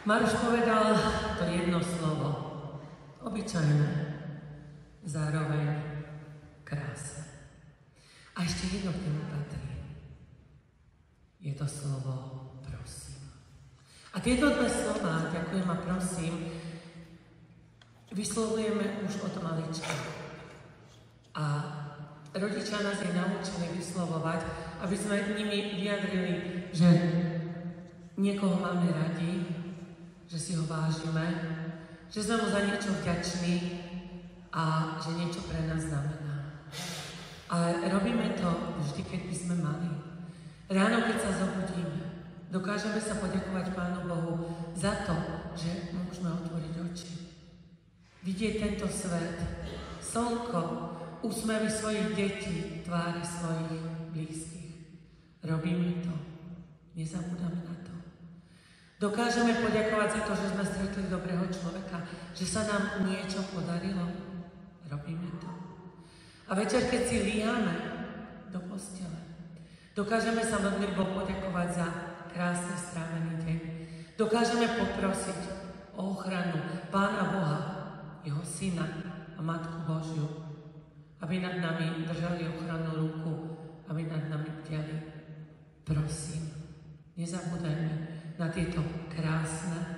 Maroš povedal to jedno slovo, obyčajné, zároveň krásne. A ešte jedno k tomu patrí. Je to slovo prosím. A tieto dve slova, ďakujem a prosím, vyslovujeme už od malička. A rodičia nás je naučili vyslovovať, aby sme nimi vyjadrili, že niekoho máme radi, že si ho vážime, že sme mu za niečo vďační a že niečo pre nás znamená. Ale robíme to vždy, keď by sme mali. Ráno, keď sa zobudíme, dokážeme sa poďakovať Pánu Bohu za to, že môžeme otvoriť oči. Vidieť tento svet, slnko, úsmevy svojich detí, tvári svojich blízkych. Robíme to. Nezabúdame na to. Dokážeme poďakovať za to, že sme stretli dobrého človeka, že sa nám niečo podarilo. Robíme to. A večer, keď si líhame do postele, dokážeme sa modlitbou poďakovať za krásne strávený deň. Dokážeme poprosiť o ochranu Pána Boha, Jeho Syna a Matku Božiu, aby nad nami držali ochrannú ruku, aby nad nami bdiali. Prosím, nezabúdajme na tieto krásne